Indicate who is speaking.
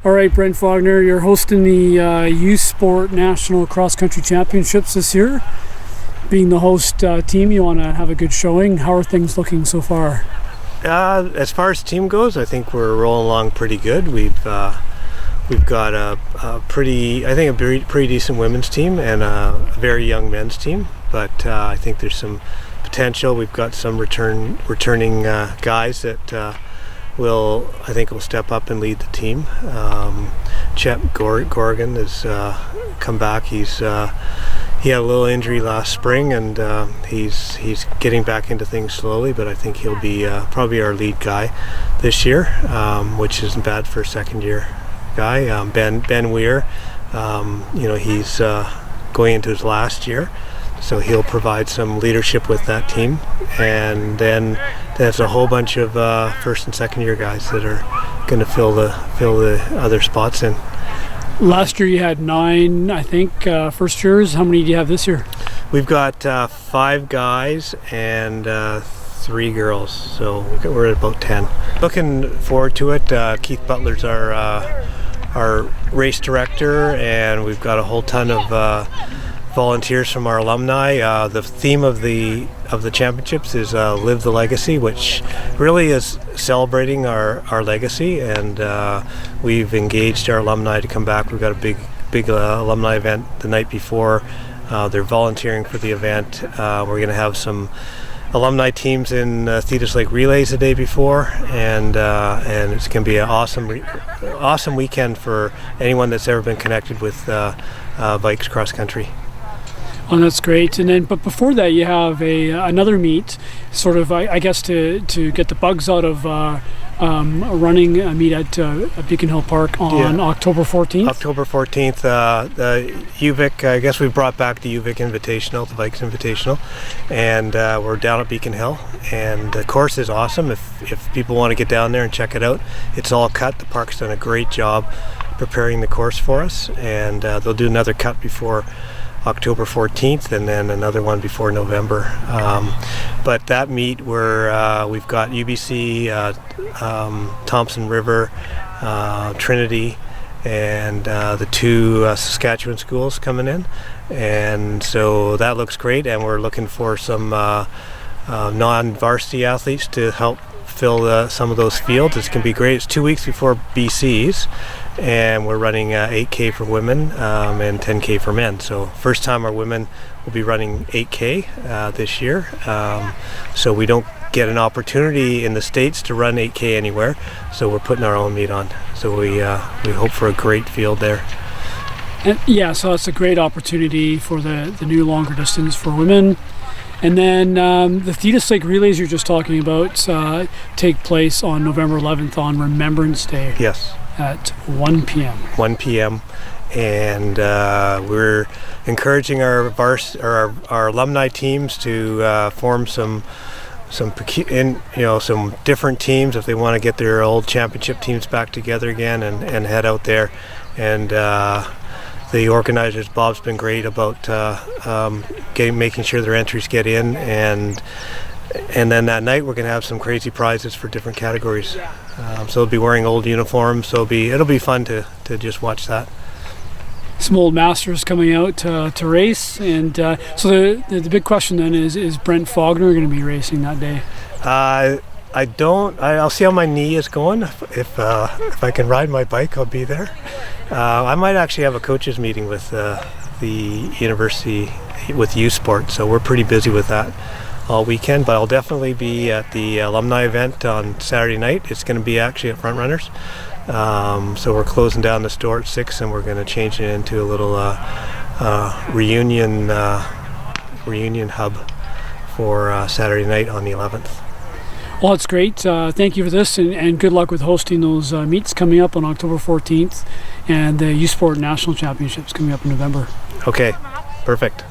Speaker 1: All right, Brent Fougner, you're hosting the Youth Sport National Cross Country Championships this year. Being the host team, you want to have a good showing. How are things looking so far?
Speaker 2: As far as team goes, I think we're rolling along pretty good. We've got a pretty decent women's team and a very young men's team. But I think there's some potential. We've got some returning guys that will step up and lead the team. Chet Gorgon has come back. He had a little injury last spring, and he's getting back into things slowly. But I think he'll be probably our lead guy this year, which isn't bad for a second-year guy. Ben Weir, he's going into his last year, so he'll provide some leadership with that team. And then there's a whole bunch of first and second year guys that are going to fill the other spots in.
Speaker 1: Last year you had 9, I think, first years. How many do you have this year?
Speaker 2: We've got 5 guys and 3 girls, so we're at about 10. Looking forward to it. Keith Butler's our race director, and we've got a whole ton of volunteers from our alumni. The theme of the championships is Live the Legacy, which really is celebrating our legacy, and we've engaged our alumni to come back. We've got a big alumni event the night before. They're volunteering for the event. We're going to have some alumni teams in Thetis Lake Relays the day before, and it's going to be an awesome weekend for anyone that's ever been connected with bikes cross country.
Speaker 1: Oh, that's great. And then, but before that, you have another meet, sort of, I guess, to get the bugs out of running a meet at Beacon Hill Park on October 14th.
Speaker 2: October 14th, the UVic. I guess we brought back the UVic Invitational, the Bikes Invitational, and we're down at Beacon Hill. And the course is awesome. If people want to get down there and check it out, it's all cut. The park's done a great job preparing the course for us, and they'll do another cut before October 14th, and then another one before November. But that meet we've got UBC, Thompson River, Trinity, and the 2 Saskatchewan schools coming in, and so that looks great. And we're looking for some non-varsity athletes to help fill some of those fields. It's going to be great. It's 2 weeks before BC's, and we're running 8K for women and 10K for men. So first time our women will be running 8K this year. So we don't get an opportunity in the States to run 8K anywhere, so we're putting our own meet on. So we hope for a great field there.
Speaker 1: And so it's a great opportunity for the new longer distance for women. And then the Thetis Lake Relays you're just talking about take place on November 11th on Remembrance Day.
Speaker 2: Yes.
Speaker 1: At 1 p.m.
Speaker 2: 1 p.m. And we're encouraging our alumni teams to form some different teams if they want to get their old championship teams back together again and head out there. And the organizers, Bob's been great about making sure their entries get in, and then that night we're going to have some crazy prizes for different categories. So they'll be wearing old uniforms, so it'll be fun to just watch that.
Speaker 1: Some old masters coming out to race, and so the big question then is Brent Fougner going to be racing that day?
Speaker 2: I'll see how my knee is going. If I can ride my bike, I'll be there. I might actually have a coaches meeting with the university with Youth Sport, so we're pretty busy with that all weekend. But I'll definitely be at the alumni event on Saturday night. It's going to be actually at Front Runners. So we're closing down the store at 6, and we're going to change it into a little reunion hub for Saturday night on the 11th.
Speaker 1: Well, it's great. Thank you for this, and good luck with hosting those meets coming up on October 14th and the Youth Sport National Championships coming up in November.
Speaker 2: Okay, perfect.